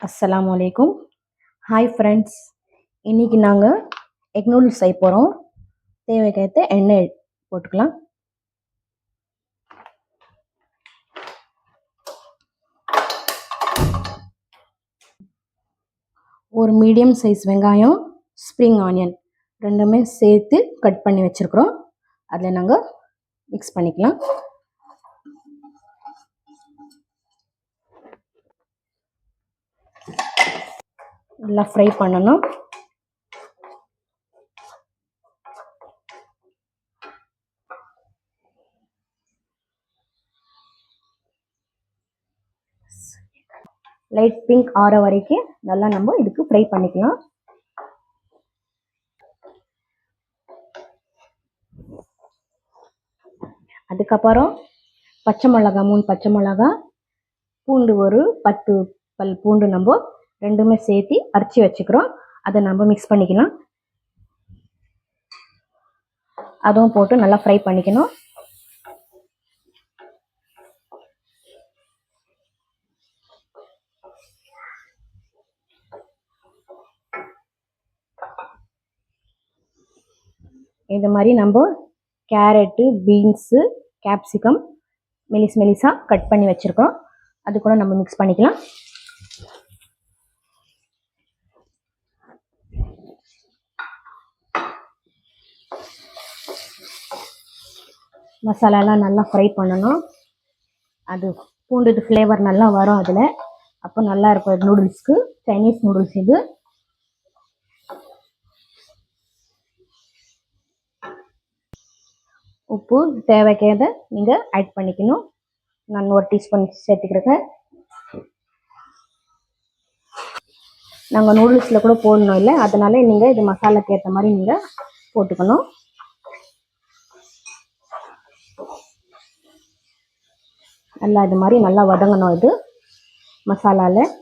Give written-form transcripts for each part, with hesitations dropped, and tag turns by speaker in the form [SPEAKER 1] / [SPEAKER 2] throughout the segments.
[SPEAKER 1] அஸ்ஸலாமு அலைக்கும். Hi friends, இன்றைக்கி நாங்கள் எக் நூடுல்ஸ் செய்ய போகிறோம். தேவைக்கேற்ற எண்ணெய் போட்டுக்கலாம். ஒரு மீடியம் சைஸ் வெங்காயம், ஸ்ப்ரிங் ஆனியன் ரெண்டுமே சேர்த்து கட் பண்ணி வச்சுருக்குறோம். அதில் நாங்கள் மிக்ஸ் பண்ணிக்கலாம். நல்லா ஃப்ரை பண்ணணும். லைட் பிங்க் ஆற வரைக்கும் நல்லா நம்ம இதுக்கு ஃப்ரை பண்ணிக்கலாம். அதுக்கப்புறம் பச்சை மிளகா 3 பச்சை மிளகா, பூண்டு ஒரு 10 பல் பூண்டு நம்ம ரெண்டுமே சேர்த்து அரைச்சி வச்சுக்கிறோம். அதை நம்ம மிக்ஸ் பண்ணிக்கலாம். அதுவும் போட்டு நல்லா ஃப்ரை பண்ணிக்கணும். இந்த மாதிரி நம்ம கேரட்டு, பீன்ஸு, கேப்சிகம் மெலிசாக கட் பண்ணி வச்சுருக்கோம். அது கூட நம்ம மிக்ஸ் பண்ணிக்கலாம். மசாலாலாம் நல்லா ஃப்ரை பண்ணணும். அது பூண்டு ஃப்ளேவர் நல்லா வரும் அதில். அப்போ நல்லா இருக்கும் நூடுல்ஸ்க்கு. சைனீஸ் நூடுல்ஸ் இது. உப்பு தேவைக்கேத நீங்கள் ஆட் பண்ணிக்கணும். நான் 1 டீஸ்பூன் சேர்த்துக்கிறேன். நாங்கள் நூடுல்ஸில் கூட போடணும் இல்லை, அதனால நீங்கள் இது மசாலாக்கு ஏற்ற மாதிரி நீங்கள் போட்டுக்கணும். நல்லா இது மாதிரி நல்லா வதங்கணும். இது மசாலாவில்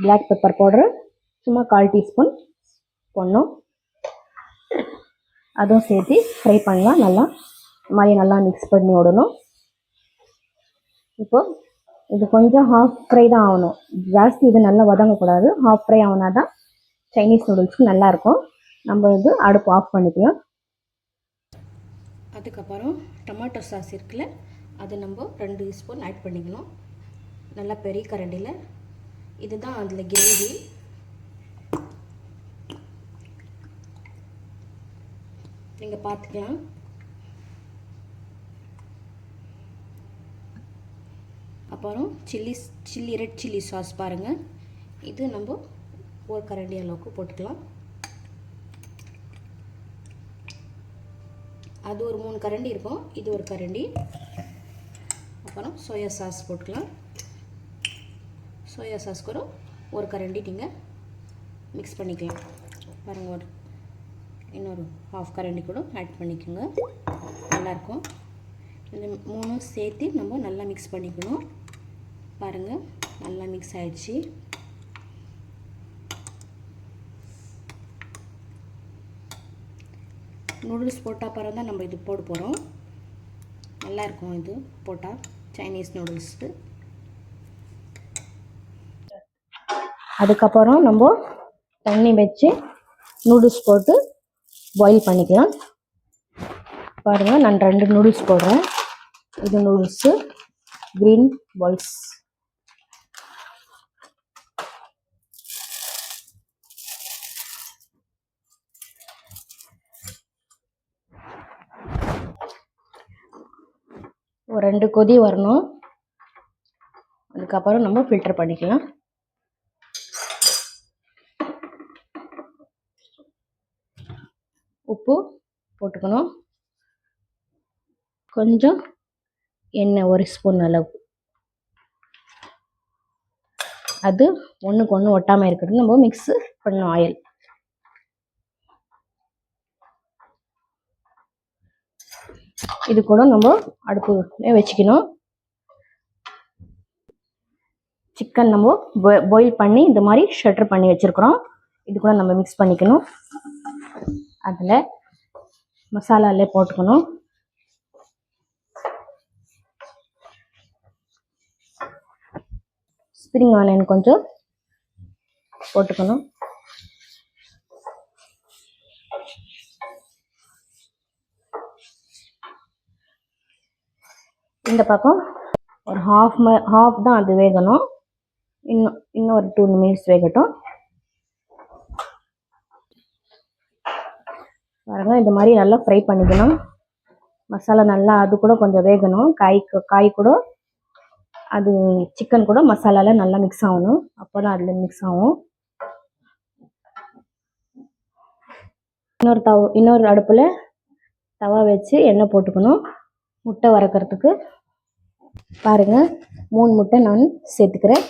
[SPEAKER 1] பிளாக் பெப்பர் பவுடரு சும்மா 1/4 டீஸ்பூன் போடணும். அதுவும் சேர்த்து ஃப்ரை பண்ணலாம். நல்லா இது மாதிரி நல்லா மிக்ஸ் பண்ணி விடணும். இப்போ இது கொஞ்சம் ஹாஃப் ஃப்ரை தான் ஆகணும், ஜாஸ்தி இது நல்லா வதங்கக்கூடாது. ஹாஃப் ஃப்ரை ஆகுனா தான் சைனீஸ் நூடுல்ஸ்க்கு நல்லாயிருக்கும். நம்ம இது அடுப்பு ஆஃப் பண்ணிக்கலாம். அதுக்கப்புறம் டொமேட்டோ சாஸ் இருக்குல்ல, அது நம்ம 2 ஸ்பூன் ஆட் பண்ணிக்கணும். நல்லா பெரிய கரண்டியில். இதுதான் அதில் கிரேவி. நீங்கள் பார்த்துக்கலாம். அப்புறம் ரெட் சில்லி சாஸ் பாருங்கள். இது நம்ம 1 கரண்டி அளவுக்கு போட்டுக்கலாம். அது ஒரு 3 கரண்டி இருக்கும், இது 1 கரண்டி. அப்புறம் சோயா சாஸ் போட்டுக்கலாம். சோயா சாஸ் கூட 1 கரண்டி நீங்கள் மிக்ஸ் பண்ணிக்கலாம். பாருங்கள், இன்னொரு ஹாஃப் கரண்டி கூட ஆட் பண்ணிக்கோங்க. நல்லாயிருக்கும். இந்த 3 சேர்த்து நம்ம நல்லா மிக்ஸ் பண்ணிக்கணும். பாருங்கள், நல்லா மிக்ஸ் ஆகிடுச்சு. நூடுல்ஸ் போட்டால் பிறகு தான் நம்ம இது போட போகிறோம். நல்லாயிருக்கும் இது போட்டால் சைனீஸ் நூடுல்ஸ்க்கு. அதுக்கப்புறம் நம்ம தண்ணி வச்சு நூடுல்ஸ் போட்டு பாயில் பண்ணிக்கலாம். பாருங்கள், நான் 2 நூடுல்ஸ் போடுறேன். இது நூடுல்ஸு க்ரீன் பால்ஸ். ஒரு 2 கொதி வரணும். அதுக்கப்புறம் நம்ம ஃபில்டர் பண்ணிக்கலாம். உப்பு போட்டுக்கணும். கொஞ்சம் எண்ணெய் 1 ஸ்பூன் அளவு. அது ஒன்றுக்கு ஒன்று ஒட்டாமல் இருக்கிறது நம்ம மிக்ஸு பண்ணணும். ஆயில் இது கூட நம்ம அடுப்பு வச்சுக்கணும். சிக்கன் நம்ம பாயில் பண்ணி இந்த மாதிரி ஷட்டர் பண்ணி வச்சுருக்குறோம். இது கூட நம்ம மிக்ஸ் பண்ணிக்கணும். அதில் மசாலாலே போட்டுக்கணும். ஸ்ப்ரிங் ஆனியன் கொஞ்சம் போட்டுக்கணும். இந்த பக்கம் ஒரு ஹாஃப் தான் அது வேகணும். இன்னும் ஒரு 2 minutes வேகட்டும். பாருங்க, இந்த மாதிரி நல்லா ஃப்ரை பண்ணிக்கணும். மசாலா நல்லா அது கூட கொஞ்சம் வேகணும். காய் கூட அது சிக்கன் கூட மசாலாவில் நல்லா மிக்ஸ் ஆகணும். அப்போ தான் அதில் மிக்ஸ் ஆகும். இன்னொரு அடுப்பில் தவா வச்சு எண்ணெய் போட்டுக்கணும். முட்டை வறுக்கிறதுக்கு பாருங்கள், 3 முட்டை நான் சேர்த்துக்கிறேன்.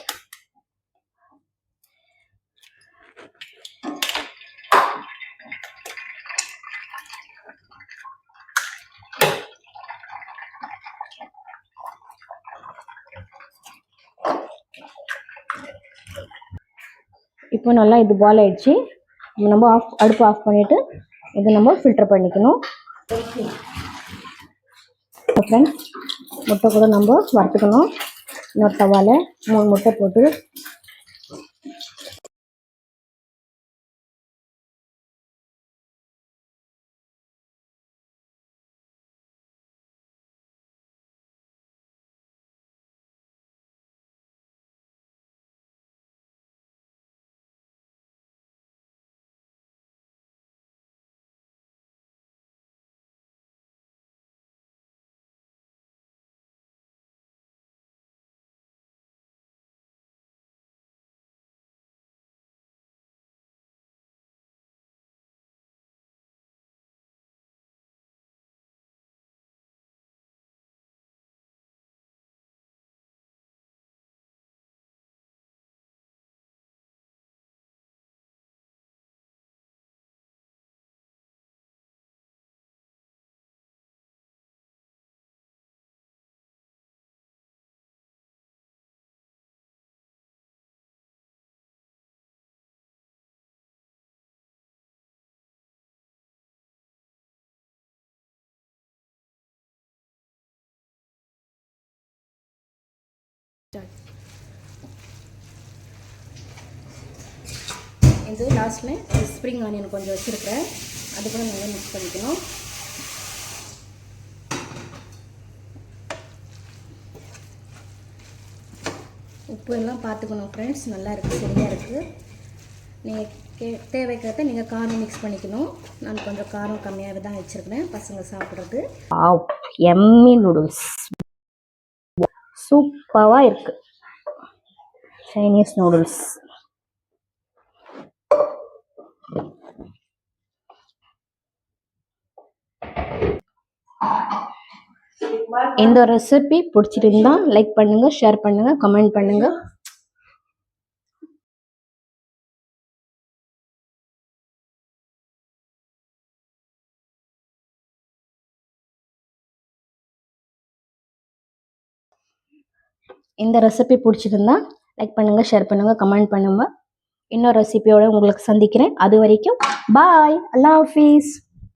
[SPEAKER 1] இப்போ நல்லா இது பாயில் ஆயிடுச்சு. நம்ம அடுப்பு ஆஃப் பண்ணிவிட்டு இதை நம்ம ஃபில்டர் பண்ணிக்கணும். ஃப்ரெண்ட்ஸ், முட்டை கூட நம்ம வறுத்துக்கணும். இன்னொரு தவாவில் 3 முட்டை போட்டு இது லாஸ்ட்டில் ஸ்ப்ரிங் ஆனியன் கொஞ்சம் வச்சுருக்கிறேன். அது கூட நல்லா மிக்ஸ் பண்ணிக்கணும். உப்பு எல்லாம் பார்த்துக்கணும் ஃப்ரெண்ட்ஸ். நல்லா இருக்குது, சரியாக இருக்குது. நீங்கள் தேவைக்கிறத நீங்கள் காரம் மிக்ஸ் பண்ணிக்கணும். நான் கொஞ்சம் காரம் கம்மியாக தான் வச்சுருக்கிறேன் பசங்க சாப்பிட்றது. எம்மி நூடுல்ஸ் சூப்பராக இருக்குது. Chinese noodles. இந்த ரெசிபி பிடிச்சிருந்தா லைக் பண்ணுங்கள், ஷேர் பண்ணுங்கள், கமெண்ட் பண்ணுங்கள். இந்த ரெசிபி பிடிச்சிருந்தா லைக் பண்ணுங்கள், ஷேர் பண்ணுங்கள், கமெண்ட் பண்ணுங்கள். இன்னொரு ரெசிபியோட உங்களுக்கு சந்திக்கிறேன். அது வரைக்கும் பாய். அல்லாஹ் ஹாஃபிஸ்.